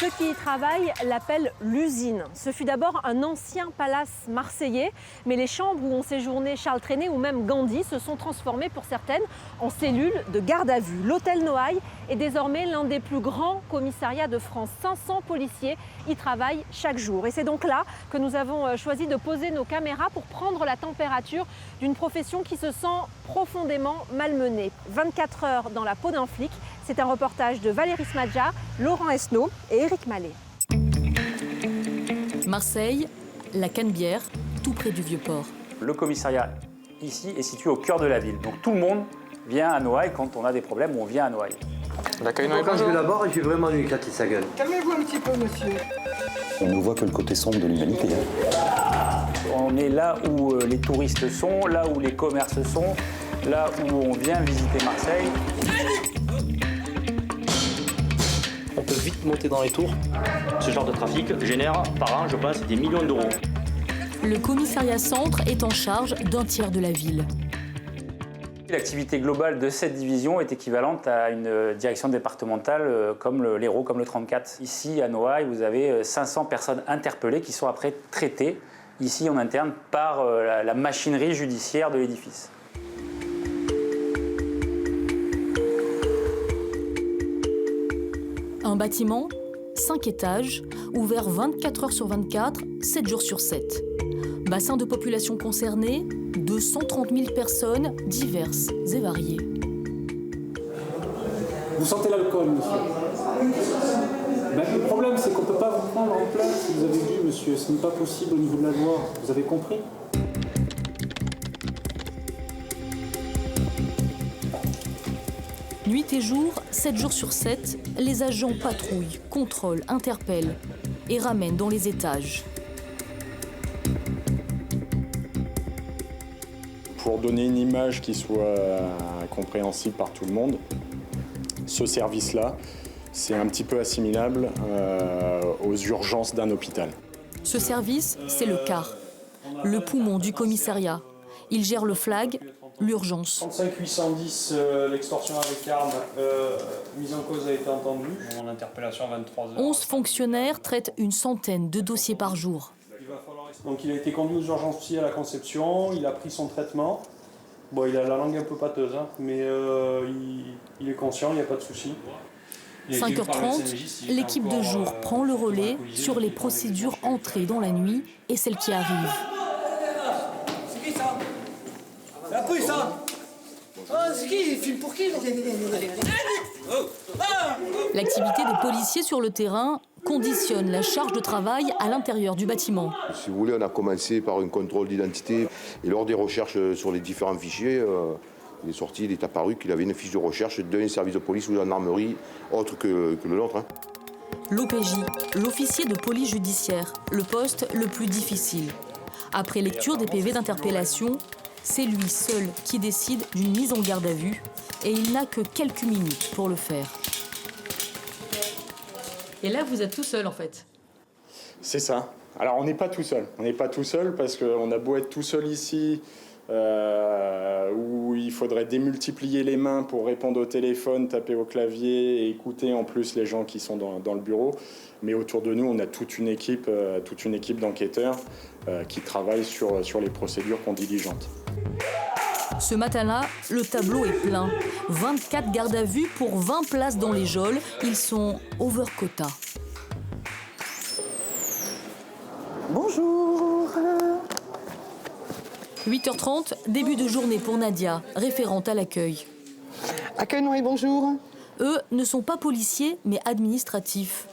Ceux qui y travaillent l'appellent l'usine. Ce fut d'abord un ancien palace marseillais, mais les chambres où ont séjourné Charles Trenet ou même Gandhi se sont transformées pour certaines en cellules de garde à vue. L'hôtel Noailles est désormais l'un des plus grands commissariats de France. 500 policiers y travaillent chaque jour. Et c'est donc là que nous avons choisi de poser nos caméras pour prendre la température d'une profession qui se sent profondément malmenée. 24 heures dans la peau d'un flic, c'est un reportage de Valérie Smadja, Laurent Esnault et Éric Mallet. Marseille, la Canebière, tout près du Vieux-Port. Le commissariat ici est situé au cœur de la ville. Donc tout le monde vient à Noailles quand on a des problèmes ou on vient à Noailles. Quand je vais là-bas, je vais vraiment lui éclater sa gueule. Calmez-vous un petit peu, monsieur. On ne voit que le côté sombre de l'humanité. On est là où les touristes sont, là où les commerces sont, là où on vient visiter Marseille. On peut vite monter dans les tours. Ce genre de trafic génère par an, je pense, des millions d'euros. Le commissariat centre est en charge d'un tiers de la ville. L'activité globale de cette division est équivalente à une direction départementale comme l'Hérault, comme le 34. Ici, à Noailles, vous avez 500 personnes interpellées qui sont après traitées, ici en interne, par la machinerie judiciaire de l'édifice. Un bâtiment, 5 étages, ouvert 24 heures sur 24, 7 jours sur 7. Bassin de population concerné, 230 000 personnes diverses et variées. Vous sentez l'alcool, monsieur? Le problème, c'est qu'on ne peut pas vous prendre en place. Vous avez vu, monsieur, ce n'est pas possible au niveau de la loi. Vous avez compris? Nuit et jour, 7 jours sur 7, les agents patrouillent, contrôlent, interpellent et ramènent dans les étages. Pour donner une image qui soit compréhensible par tout le monde, ce service-là, c'est un petit peu assimilable aux urgences d'un hôpital. Ce service, c'est le CAR, le poumon du commissariat. Il gère le flag, l'urgence. 35 810, l'extorsion avec arme, mise en cause a été entendue. Mon interpellation à 23h. 11 fonctionnaires traitent une centaine de dossiers par jour. Donc il a été conduit aux urgences aussi à la Conception, il a pris son traitement. Bon, il a la langue un peu pâteuse, hein, mais il est conscient, il n'y a pas de souci. 5h30, l'équipe de jour prend le relais sur les procédures entrées dans la nuit et celles qui arrivent. C'est qui ça? La pouille, ça? Ah, c'est qui? Il filme pour qui? L'activité des policiers sur le terrain conditionne la charge de travail à l'intérieur du bâtiment. Si vous voulez, on a commencé par un contrôle d'identité et lors des recherches sur les différents fichiers, il est apparu qu'il avait une fiche de recherche d'un service de police ou de gendarmerie autre que le nôtre. Hein. L'OPJ, l'officier de police judiciaire, le poste le plus difficile. Après lecture des PV d'interpellation, c'est lui seul qui décide d'une mise en garde à vue et il n'a que quelques minutes pour le faire. Et là, vous êtes tout seul, en fait. C'est ça. Alors, on n'est pas tout seul. On n'est pas tout seul parce qu'on a beau être tout seul ici, où il faudrait démultiplier les mains pour répondre au téléphone, taper au clavier et écouter en plus les gens qui sont dans le bureau. Mais autour de nous, on a toute une équipe d'enquêteurs qui travaillent sur les procédures qu'on diligente. Ce matin-là, le tableau est plein. 24 gardes à vue pour 20 places dans les geôles. Ils sont over quota. Bonjour. 8h30, début de journée pour Nadia, référente à l'accueil. Accueil Noailles, bonjour. Eux ne sont pas policiers, mais administratifs.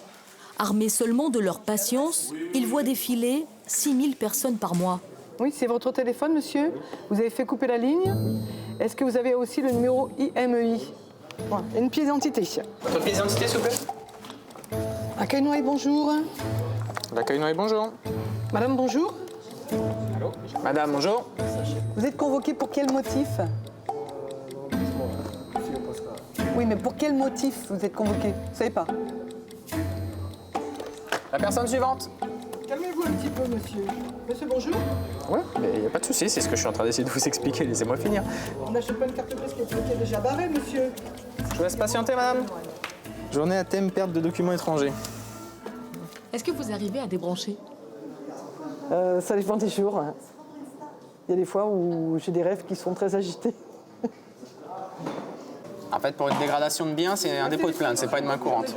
Armés seulement de leur patience, ils voient défiler 6000 personnes par mois. Oui, c'est votre téléphone, monsieur. Vous avez fait couper la ligne. Est-ce que vous avez aussi le numéro IMEI? Voilà, une pièce d'identité. Votre pièce d'identité, s'il vous plaît. Accueil Noailles, bonjour. L'accueil Noailles, bonjour. Madame, bonjour. Allô? Madame, bonjour. Vous êtes convoqué pour quel motif? Oui, mais pour quel motif vous êtes convoqué? Vous savez pas? La personne suivante. Calmez-vous un petit peu, monsieur. Monsieur, bonjour. Oui, mais il n'y a pas de souci, c'est ce que je suis en train d'essayer de vous expliquer. Laissez-moi finir. On n'achète pas une carte bleue qui est déjà barrée, monsieur. Je vous laisse patienter, madame. Journée à thème perte de documents étrangers. Est-ce que vous arrivez à débrancher? Ça dépend des jours. Hein. Il y a des fois où j'ai des rêves qui sont très agités. En fait, pour une dégradation de biens, c'est un dépôt de plainte, c'est pas une main courante.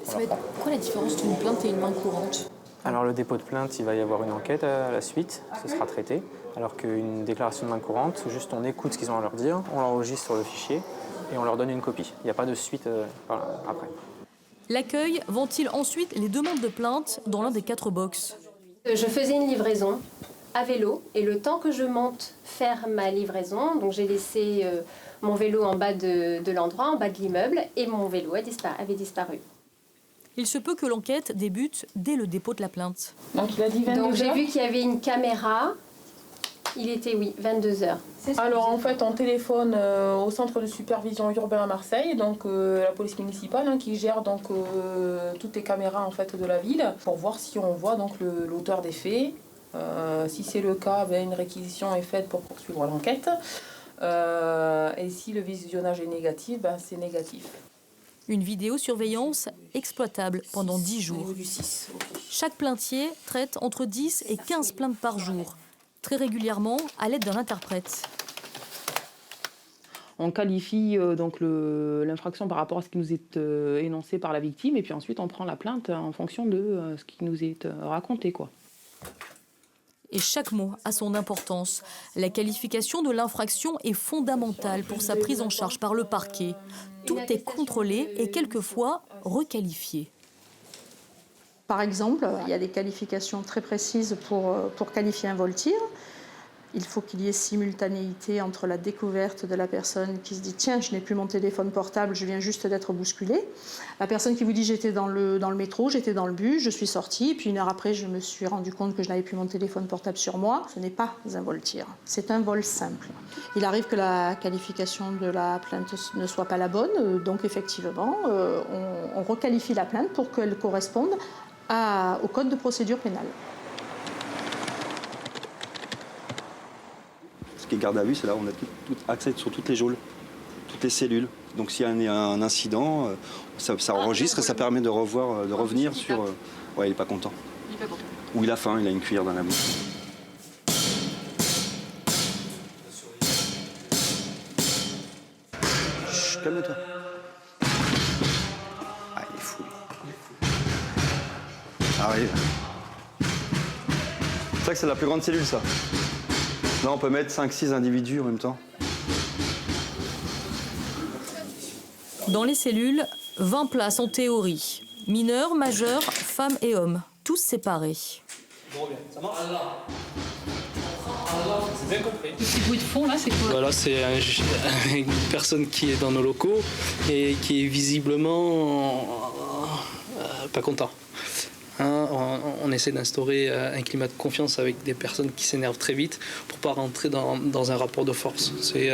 Ça va être quoi la différence entre une plainte et une main courante? Alors le dépôt de plainte, il va y avoir une enquête à la suite, ce sera traité. Alors qu'une déclaration de main courante, juste on écoute ce qu'ils ont à leur dire, on l'enregistre sur le fichier et on leur donne une copie. Il n'y a pas de suite après. L'accueil ventile ensuite les demandes de plainte dans l'un des 4 box. Je faisais une livraison à vélo et le temps que je monte faire ma livraison, donc j'ai laissé mon vélo en bas de l'endroit, en bas de l'immeuble, et mon vélo avait disparu. Il se peut que l'enquête débute dès le dépôt de la plainte. Donc il a dit 22 Donc j'ai heures. vu qu'il y avait une caméra. Il était, oui, 22 heures. Alors en fait, on téléphone au centre de supervision urbain à Marseille, donc la police municipale qui gère donc toutes les caméras en fait de la ville pour voir si on voit donc l'auteur des faits. Si c'est le cas, une réquisition est faite pour poursuivre l'enquête. Et si le visionnage est négatif, c'est négatif. Une vidéosurveillance exploitable pendant 10 jours. Chaque plaintier traite entre 10 et 15 plaintes par jour, très régulièrement à l'aide d'un interprète. On qualifie donc l'infraction par rapport à ce qui nous est énoncé par la victime et puis ensuite on prend la plainte en fonction de ce qui nous est raconté, quoi. Et chaque mot a son importance. La qualification de l'infraction est fondamentale pour sa prise en charge par le parquet. Tout est contrôlé et quelquefois requalifié. Par exemple, il y a des qualifications très précises pour qualifier un vol-tir. Il faut qu'il y ait simultanéité entre la découverte de la personne qui se dit « Tiens, je n'ai plus mon téléphone portable, je viens juste d'être bousculée ». La personne qui vous dit « J'étais dans le métro, j'étais dans le bus, je suis sortie, puis une heure après, je me suis rendu compte que je n'avais plus mon téléphone portable sur moi ». Ce n'est pas un vol-tir, c'est un vol simple. Il arrive que la qualification de la plainte ne soit pas la bonne, donc effectivement, on requalifie la plainte pour qu'elle corresponde au code de procédure pénale. Ce qui est garde à vue, c'est là où on a tout accès sur toutes les geôles, toutes les cellules. Donc s'il y a un incident, ça enregistre et ça permet de revenir sur... ouais, il n'est pas content. Il est pas content. Ou il a faim, il a une cuillère dans la bouche. Chut, calme-toi. Ah, il est fou. Arrive. C'est vrai que c'est la plus grande cellule, ça. Là, on peut mettre 5-6 individus en même temps. Dans les cellules, 20 places en théorie. Mineurs, majeurs, femmes et hommes, tous séparés. Ça marche ? C'est bien compris. Le petit bruit de fond là, c'est quoi? Voilà, c'est une personne qui est dans nos locaux et qui est visiblement pas content. On essaie d'instaurer un climat de confiance avec des personnes qui s'énervent très vite pour pas rentrer dans un rapport de force. C'est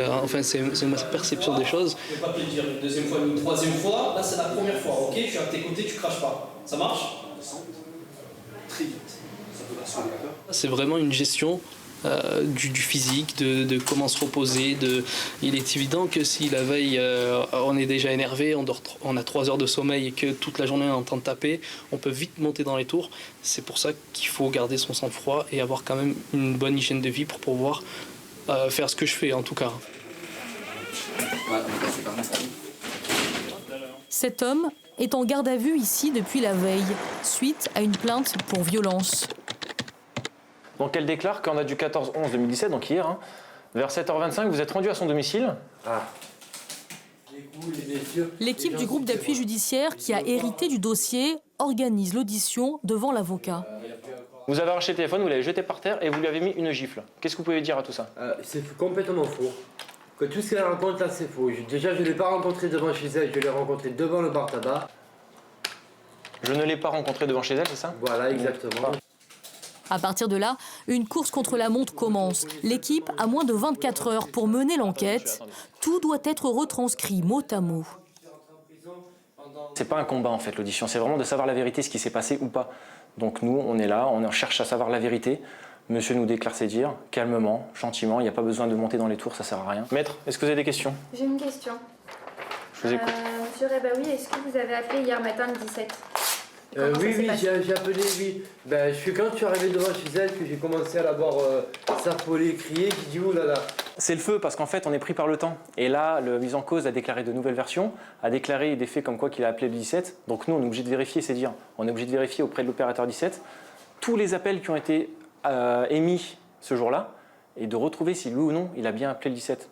ma perception des choses. Je vais pas te le dire une deuxième fois, une troisième fois. Là, c'est la première fois, ok? Je suis à tes côtés, tu craches pas. Ça marche? Très vite. C'est vraiment une gestion du physique, de comment se reposer. Il est évident que si la veille on est déjà énervé, on a 3 heures de sommeil et que toute la journée on est en train de taper, on peut vite monter dans les tours. C'est pour ça qu'il faut garder son sang-froid et avoir quand même une bonne hygiène de vie pour pouvoir faire ce que je fais en tout cas. Cet homme est en garde à vue ici depuis la veille, suite à une plainte pour violence. Donc elle déclare qu'en date du 14/11/2017, donc hier, vers 7h25, vous êtes rendu à son domicile. L'équipe du groupe d'appui judiciaire qui a hérité du dossier organise l'audition devant l'avocat. Vous avez arraché le téléphone, vous l'avez jeté par terre et vous lui avez mis une gifle. Qu'est-ce que vous pouvez dire à tout ça? C'est complètement faux. Que tout ce qu'elle raconte là, c'est faux. Déjà, je ne l'ai pas rencontré devant chez elle, je l'ai rencontré devant le bar tabac. Je ne l'ai pas rencontré devant chez elle, c'est ça? Voilà, exactement. À partir de là, une course contre la montre commence. L'équipe a moins de 24 heures pour mener l'enquête. Tout doit être retranscrit mot à mot. C'est pas un combat en fait l'audition, c'est vraiment de savoir la vérité, ce qui s'est passé ou pas. Donc nous, on est là, on cherche à savoir la vérité. Monsieur nous déclare ses dires, calmement, gentiment, il n'y a pas besoin de monter dans les tours, ça sert à rien. Maître, est-ce que vous avez des questions? J'ai une question. Je vous écoute. Monsieur Rebaoui, est-ce que vous avez appelé hier matin le 17? Comment ça Oui, s'est oui, passé j'ai appelé, oui. Ben, quand je suis arrivé devant chez elle, que j'ai commencé à la voir s'affoler, crier, j'ai dit oh là là. C'est le feu parce qu'en fait on est pris par le temps. Et là, le mis en cause a déclaré de nouvelles versions, a déclaré des faits comme quoi qu'il a appelé le 17. Donc nous on est obligé de vérifier, c'est dire, on est obligé de vérifier auprès de l'opérateur 17 tous les appels qui ont été émis ce jour-là et de retrouver si lui ou non il a bien appelé le 17.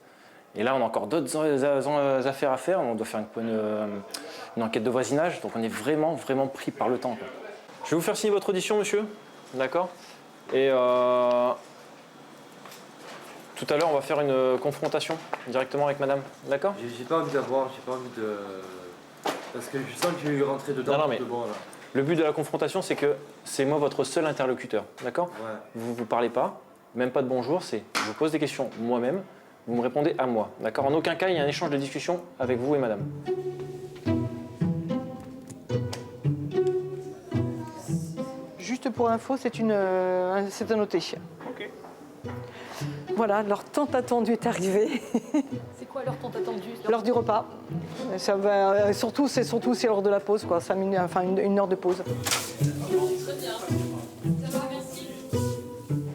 Et là on a encore d'autres affaires à faire, on doit faire une enquête de voisinage, donc on est vraiment pris par le temps, quoi. Je vais vous faire signer votre audition, monsieur, d'accord? Et tout à l'heure, on va faire une confrontation directement avec madame, d'accord? J'ai pas envie d'avoir, j'ai pas envie de... Parce que je sens que je vais rentrer dedans. Non, mais le but de la confrontation, c'est que c'est moi votre seul interlocuteur, d'accord? Ouais. Vous ne parlez pas, même pas de bonjour, c'est je vous pose des questions moi-même, vous me répondez à moi, d'accord? En aucun cas, il y a un échange de discussion avec vous et madame. Juste pour info, c'est à noter. Ok. Voilà, leur tant attendu est arrivé. C'est quoi leur temps attendu? L'heure du repas. Ça va, surtout, c'est lors de la pause, quoi. 5 minutes, enfin une heure de pause. Très bien. Ça va, merci.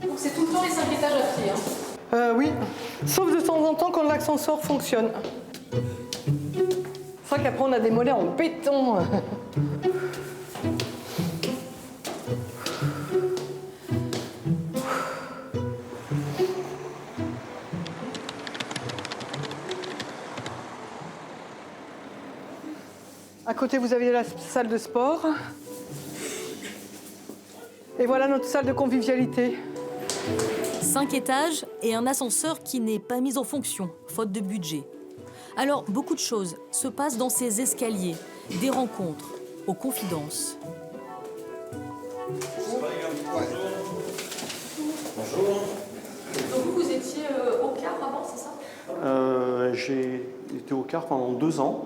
Donc c'est tout le temps les 5 étages à pied, hein? Oui, sauf de temps en temps quand l'ascenseur fonctionne. C'est vrai qu'après on a des mollets en béton. À côté, vous avez la salle de sport. Et voilà notre salle de convivialité. 5 étages et un ascenseur qui n'est pas mis en fonction, faute de budget. Alors, beaucoup de choses se passent dans ces escaliers, des rencontres, aux confidences. Bonjour. Donc vous étiez au quart avant, c'est ça? J'ai été au quart pendant 2 ans.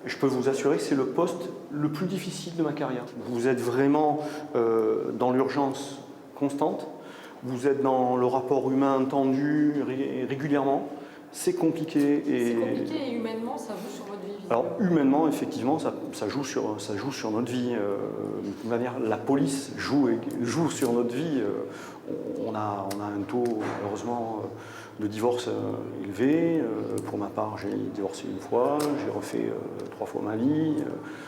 Je peux vous assurer que c'est le poste le plus difficile de ma carrière. Vous êtes vraiment dans l'urgence constante. Vous êtes dans le rapport humain tendu régulièrement. C'est compliqué. C'est compliqué et humainement, ça joue sur votre vie. Alors humainement, effectivement, ça joue sur notre vie. De toute manière, la police joue sur notre vie. On a un taux, malheureusement, de divorce élevé. Pour ma part, j'ai divorcé 1 fois, j'ai refait 3 fois ma vie.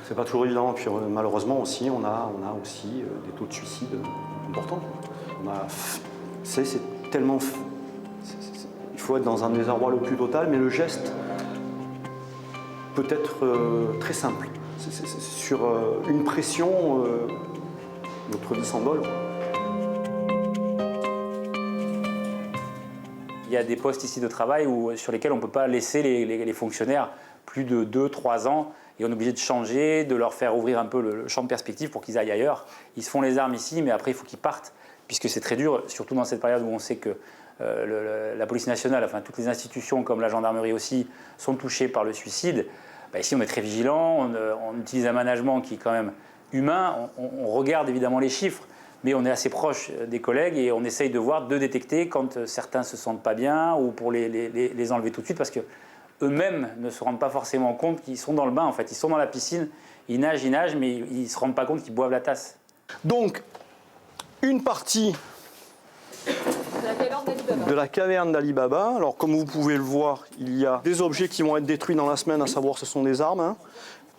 C'est pas toujours évident. Puis malheureusement aussi, on a aussi des taux de suicide importants. C'est tellement... Il faut être dans un désarroi le plus total, mais le geste peut être très simple. C'est sur une pression, notre vie s'envole. Il y a des postes ici de travail sur lesquels on ne peut pas laisser les fonctionnaires plus de 2-3 ans et on est obligé de changer, de leur faire ouvrir un peu le champ de perspective pour qu'ils aillent ailleurs. Ils se font les armes ici, mais après il faut qu'ils partent, puisque c'est très dur, surtout dans cette période où on sait que la police nationale, enfin toutes les institutions comme la gendarmerie aussi, sont touchées par le suicide. Bah, ici on est très vigilant, on utilise un management qui est quand même humain, on regarde évidemment les chiffres, mais on est assez proche des collègues et on essaye de voir, de détecter quand certains ne se sentent pas bien ou pour les enlever tout de suite parce qu'eux-mêmes ne se rendent pas forcément compte qu'ils sont dans le bain en fait. Ils sont dans la piscine, ils nagent, mais ils ne se rendent pas compte qu'ils boivent la tasse. Donc, une partie de la caverne d'Ali Baba. Alors, comme vous pouvez le voir, il y a des objets qui vont être détruits dans la semaine, à savoir ce sont des armes. Hein.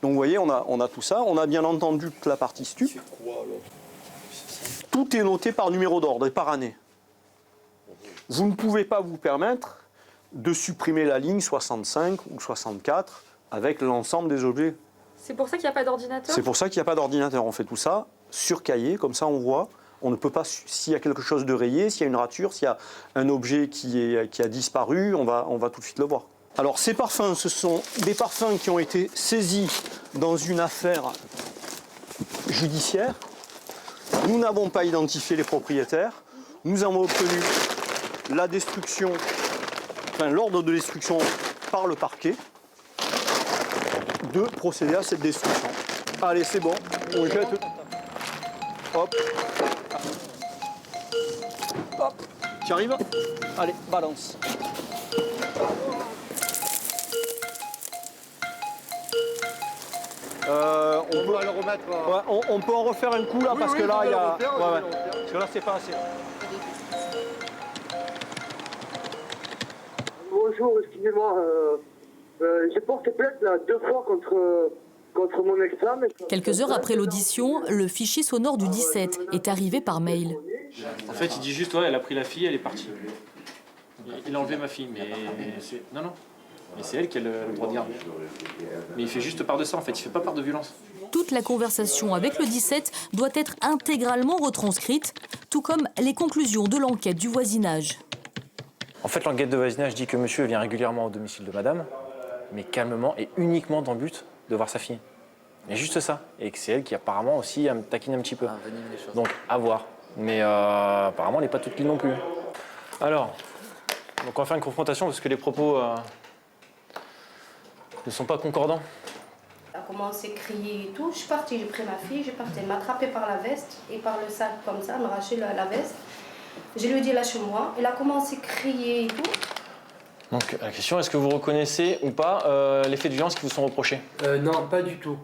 Donc, vous voyez, on a tout ça. On a bien entendu la partie stup. Tout est noté par numéro d'ordre et par année. Vous ne pouvez pas vous permettre de supprimer la ligne 65 ou 64 avec l'ensemble des objets. C'est pour ça qu'il n'y a pas d'ordinateur? C'est pour ça qu'il n'y a pas d'ordinateur. On fait tout ça sur cahier, comme ça on voit. On ne peut pas, s'il y a quelque chose de rayé, s'il y a une rature, s'il y a un objet qui a disparu, on va tout de suite le voir. Alors ces parfums, ce sont des parfums qui ont été saisis dans une affaire judiciaire. Nous n'avons pas identifié les propriétaires. Nous avons obtenu la destruction, enfin l'ordre de destruction par le parquet de procéder à cette destruction. Allez, c'est bon, on jette. Hop. Hop. Tu arrives? Allez, balance. On peut le remettre. On peut en refaire un coup là parce que là il y a. Parce que là c'est pas assez. Bonjour, excusez-moi. J'ai porté plainte là 2 fois contre mon ex-femme. Quelques heures après l'audition, le fichier sonore du 17 est arrivé par mail. En fait, il dit juste, ouais, elle a pris la fille, elle est partie. Il a enlevé ma fille, mais c'est... Non. Mais c'est elle qui a le droit de garde. Mais il fait juste part de ça, en fait. Il fait pas part de violence. Toute la conversation avec le 17 doit être intégralement retranscrite, tout comme les conclusions de l'enquête du voisinage. En fait, l'enquête de voisinage dit que monsieur vient régulièrement au domicile de madame, mais calmement et uniquement dans le but de voir sa fille. Mais juste ça. Et que c'est elle qui apparemment aussi me taquine un petit peu. Donc, à voir. Mais apparemment, elle n'est pas toute clean non plus. Alors, donc on va faire une confrontation parce que les propos ne sont pas concordants. Elle a commencé à crier et tout. Je suis partie, j'ai pris ma fille, j'ai parti. Elle m'a attrapée par la veste et par le sac comme ça, elle m'a arraché la veste. Je lui ai dit lâche-moi. Elle a commencé à crier et tout. Donc la question, est-ce que vous reconnaissez ou pas les faits de violence qui vous sont reprochés? Non, pas du tout.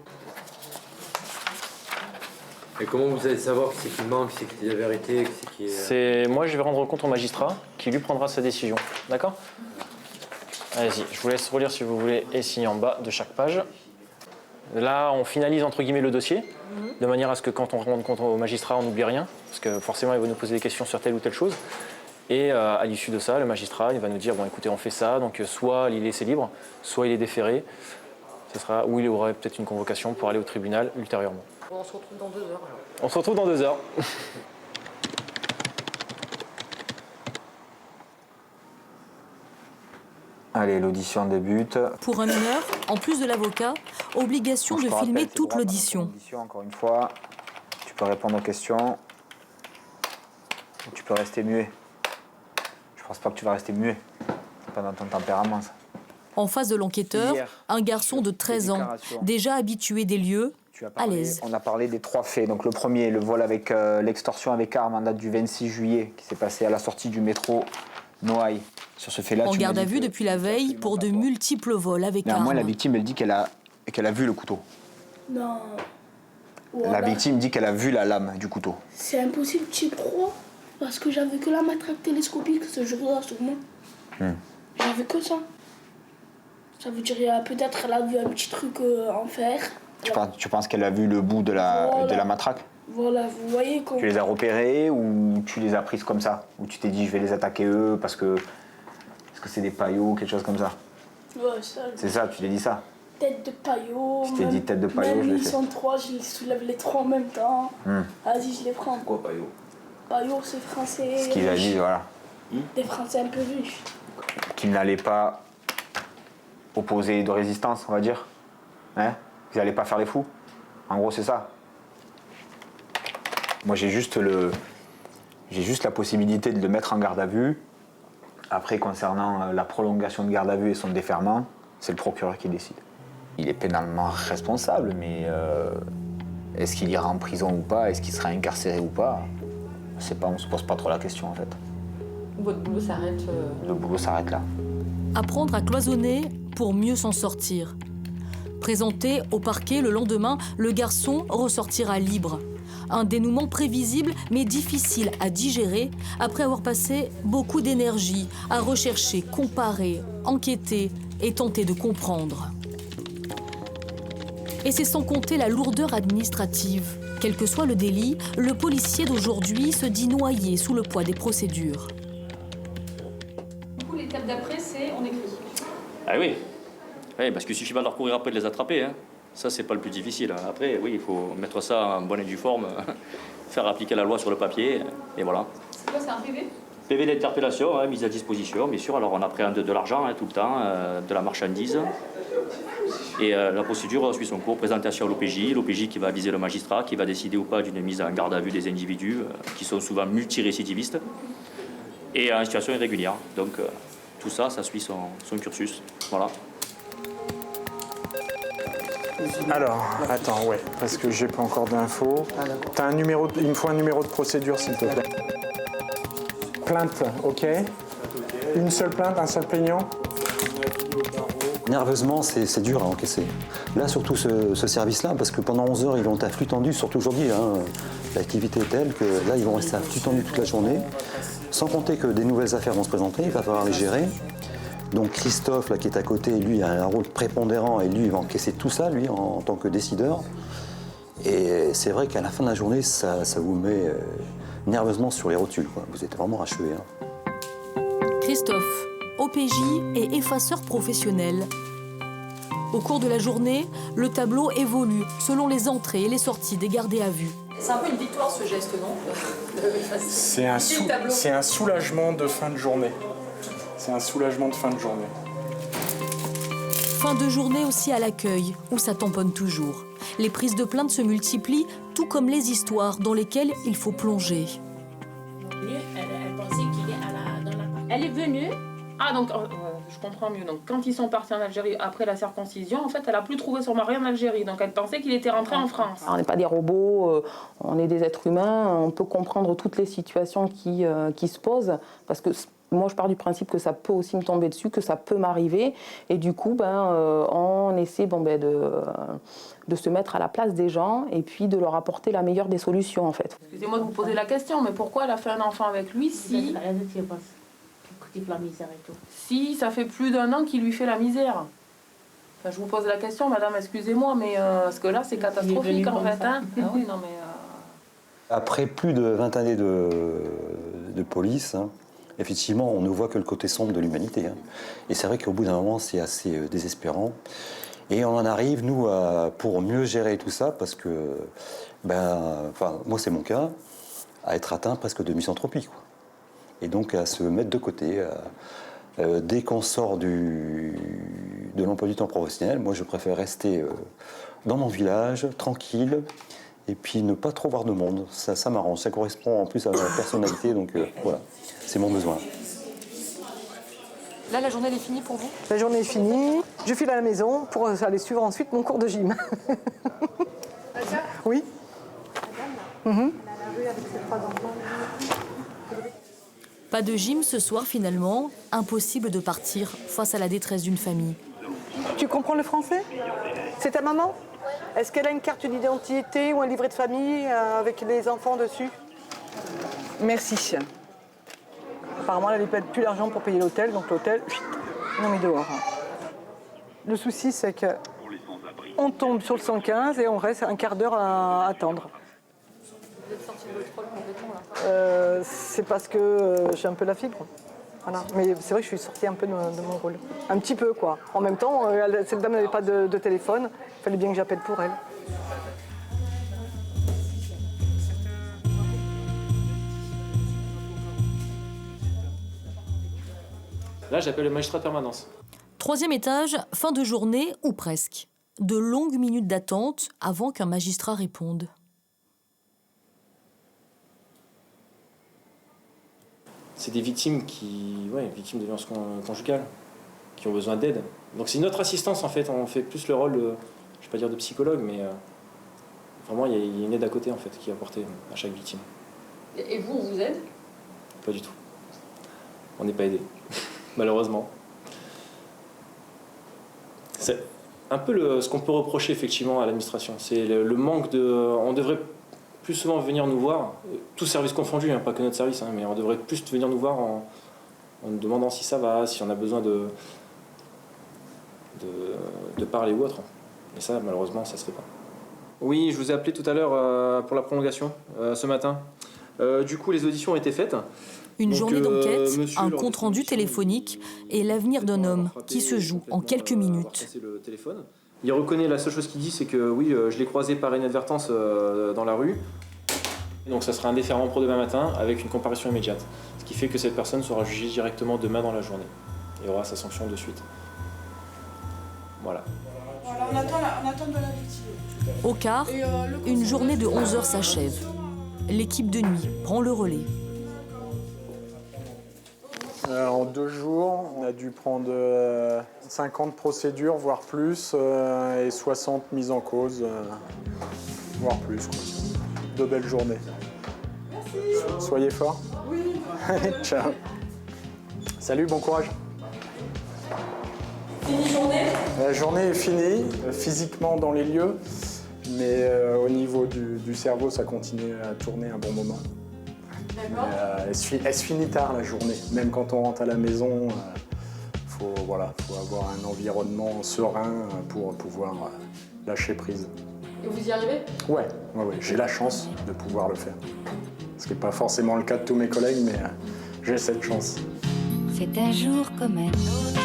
Et comment vous allez savoir que c'est qui ment, que c'est qui dit la vérité, que c'est qui est... Moi, je vais rendre compte au magistrat qui lui prendra sa décision. D'accord? Allez-y, je vous laisse relire si vous voulez et signer en bas de chaque page. Là, on finalise entre guillemets le dossier, de manière à ce que quand on rende compte au magistrat, on n'oublie rien, parce que forcément, il va nous poser des questions sur telle ou telle chose. Et à l'issue de ça, le magistrat, il va nous dire, bon écoutez, on fait ça, donc soit il est laissé libre, soit il est déféré, ou il aurait peut-être une convocation pour aller au tribunal ultérieurement. On se retrouve dans 2 heures alors. On se retrouve dans 2 heures. Allez, l'audition débute. Pour un mineur, en plus de l'avocat, obligation de filmer toute l'audition. Encore une fois, tu peux répondre aux questions. Tu peux rester muet. Je pense pas que tu vas rester muet. C'est pas dans ton tempérament, ça. En face de l'enquêteur, un garçon de 13 ans, déjà habitué des lieux, à l'aise. On a parlé des 3 faits. Donc le premier, le vol avec l'extorsion avec arme en date du 26 juillet, qui s'est passé à la sortie du métro Noailles. Sur ce fait-là, en garde à vue depuis la veille pour de multiples vols avec arme. Moi, la victime, elle dit qu'elle a vu le couteau. Non. La victime dit qu'elle a vu la lame du couteau. C'est impossible, tu y crois? Parce que j'avais que la matraque télescopique ce jour-là sur moi. J'avais que ça. Ça veut dire peut-être qu'elle a vu un petit truc en fer. Tu penses qu'elle a vu le bout de la matraque? Voilà, vous voyez quand... Tu les as repérés ou tu les as prises comme ça? Ou tu t'es dit je vais les attaquer eux parce que c'est des paillots ou quelque chose comme ça? Ouais, ça. C'est ça, tu t'es dit ça? Tête de paillot. Tu t'es dit tête de paillot, je l'ai l'ai fait. Même ils sont 3, je les soulève les 3 en même temps. Vas-y, je les prends. Quoi, paillot? Paillot, c'est français. Ce qu'il a dit, voilà. Des Français un peu riches. Qu'ils n'allaient pas opposer de résistance, on va dire. Hein? Qu'ils n'allaient pas faire les fous. En gros, c'est ça. Moi, j'ai juste la possibilité de le mettre en garde à vue. Après, concernant la prolongation de garde à vue et son déferment, c'est le procureur qui décide. Il est pénalement responsable, mais est-ce qu'il ira en prison ou pas? Est-ce qu'il sera incarcéré ou pas? On ne se pose pas trop la question, en fait. Votre boulot s'arrête... Le boulot s'arrête là. Apprendre à cloisonner pour mieux s'en sortir. Présenté au parquet le lendemain, le garçon ressortira libre. Un dénouement prévisible mais difficile à digérer après avoir passé beaucoup d'énergie à rechercher, comparer, enquêter et tenter de comprendre. Et c'est sans compter la lourdeur administrative. Quel que soit le délit, le policier d'aujourd'hui se dit noyé sous le poids des procédures. Du coup, l'étape d'après, c'est on écrit. Ah oui, parce qu'il suffit pas de leur courir après de les attraper. Hein. Ça, c'est pas le plus difficile. Après, oui, il faut mettre ça en bonne et due forme, faire appliquer la loi sur le papier, et voilà. C'est quoi, c'est un PV? PV d'interpellation, mise à disposition, bien sûr. Alors, on appréhende de l'argent tout le temps, de la marchandise. Et la procédure suit son cours, présentation à l'OPJ qui va aviser le magistrat, qui va décider ou pas d'une mise en garde à vue des individus, qui sont souvent multirécidivistes, et en situation irrégulière. Donc, tout ça, ça suit son cursus. Voilà. Alors, attends, ouais, parce que j'ai pas encore d'infos. T'as un numéro, il me faut un numéro de procédure, s'il te plaît. Plainte, ok. Une seule plainte, un seul plaignant. Nerveusement, c'est dur à encaisser. Là, surtout ce service-là, parce que pendant 11 heures, ils vont être à flux tendu, surtout aujourd'hui. Hein, l'activité est telle que là, ils vont rester à flux tendu toute la journée. Sans compter que des nouvelles affaires vont se présenter, il va falloir les gérer. Donc Christophe, là, qui est à côté, lui, a un rôle prépondérant et lui, il va encaisser tout ça, lui, en tant que décideur. Et c'est vrai qu'à la fin de la journée, ça vous met nerveusement sur les rotules, quoi. Vous êtes vraiment achevé. Hein. Christophe, OPJ et effaceur professionnel. Au cours de la journée, le tableau évolue selon les entrées et les sorties des gardés à vue. C'est un peu une victoire ce geste, non? C'est un soulagement de fin de journée. C'est un soulagement de fin de journée. Fin de journée aussi à l'accueil, où ça tamponne toujours. Les prises de plainte se multiplient, tout comme les histoires dans lesquelles il faut plonger. Elle pensait qu'il est dans la... Elle est venue. Ah, donc, je comprends mieux. Donc, quand ils sont partis en Algérie après la circoncision, en fait, elle n'a plus trouvé son mari en Algérie. Donc, elle pensait qu'il était rentré en France. On n'est pas des robots, on est des êtres humains. On peut comprendre toutes les situations qui se posent. Parce que moi, je pars du principe que ça peut aussi me tomber dessus, que ça peut m'arriver. Et du coup, on essaie de se mettre à la place des gens et puis de leur apporter la meilleure des solutions, en fait. Excusez-moi de vous poser la question, mais pourquoi elle a fait un enfant avec lui si ça fait plus d'1 an qu'il lui fait la misère? Enfin, je vous pose la question, madame, excusez-moi, mais parce que là, c'est catastrophique, en fait. Hein. Ah oui, non, mais... Après plus de 20 années de police, hein, effectivement, on ne voit que le côté sombre de l'humanité. Hein. Et c'est vrai qu'au bout d'un moment, c'est assez désespérant. Et on en arrive, nous, pour mieux gérer tout ça, parce que, moi, c'est mon cas, à être atteint presque de misanthropie, quoi. Et donc à se mettre de côté. Dès qu'on sort de l'emploi du temps professionnel, moi, je préfère rester dans mon village, tranquille, et puis ne pas trop voir de monde. Ça m'arrange, ça correspond en plus à ma personnalité, donc voilà, c'est mon besoin. Là, la journée elle est finie pour vous? La journée est finie. Je file à la maison pour aller suivre ensuite mon cours de gym. Oui. Pas de gym ce soir finalement, impossible de partir face à la détresse d'une famille. Tu comprends le français? C'est ta maman? Est-ce qu'elle a une carte d'identité ou un livret de famille avec les enfants dessus? Merci. Apparemment, elle n'avait plus d'argent pour payer l'hôtel, donc l'hôtel, on mis dehors. Le souci, c'est qu'on tombe sur le 115 et on reste un quart d'heure à attendre. Vous êtes sorti de votre rôle complètement, là? C'est parce que j'ai un peu la fibre. Voilà. Mais c'est vrai que je suis sortie un peu de mon rôle. Un petit peu, quoi. En même temps, cette dame n'avait pas de téléphone. Il fallait bien que j'appelle pour elle. Là, j'appelle le magistrat de permanence. 3e étage, fin de journée ou presque. De longues minutes d'attente avant qu'un magistrat réponde. C'est des victimes victimes de violences conjugales, qui ont besoin d'aide. Donc c'est notre assistance en fait, on fait plus le rôle, je ne vais pas dire de psychologue, mais vraiment il y a une aide à côté en fait qui est apportée à chaque victime. Et vous, on vous aide? Pas du tout. On n'est pas aidé, malheureusement. C'est un peu ce qu'on peut reprocher effectivement à l'administration, c'est le manque de... On devrait plus souvent venir nous voir, tous services confondus, pas que notre service, mais on devrait plus venir nous voir en nous demandant si ça va, si on a besoin de parler ou autre. Et ça, malheureusement, ça se fait pas. Oui, je vous ai appelé tout à l'heure pour la prolongation, ce matin. Du coup, les auditions ont été faites. Une journée d'enquête, un compte-rendu téléphonique et l'avenir d'un homme qui se joue en quelques minutes. Il reconnaît, la seule chose qu'il dit, c'est que oui, je l'ai croisé par inadvertance dans la rue. Donc ça sera un déferment pour demain matin avec une comparution immédiate. Ce qui fait que cette personne sera jugée directement demain dans la journée et aura sa sanction de suite. Voilà. Voilà, on attend de la victime. Au quart, une journée de 11 heures s'achève. L'équipe de nuit prend le relais. En 2 jours, on a dû prendre 50 procédures, voire plus, et 60 mises en cause, voire plus. 2 belles journées. Merci. Soyez forts. Oui. Ciao. Salut, bon courage. Fini journée? La journée est finie, physiquement dans les lieux, mais au niveau du cerveau, ça continue à tourner un bon moment. D'accord. Elle se finit tard la journée, même quand on rentre à la maison. Faut avoir un environnement serein pour pouvoir lâcher prise. Et vous y arrivez? Ouais, j'ai la chance de pouvoir le faire. Ce qui n'est pas forcément le cas de tous mes collègues, mais j'ai cette chance. C'est un jour comme un autre.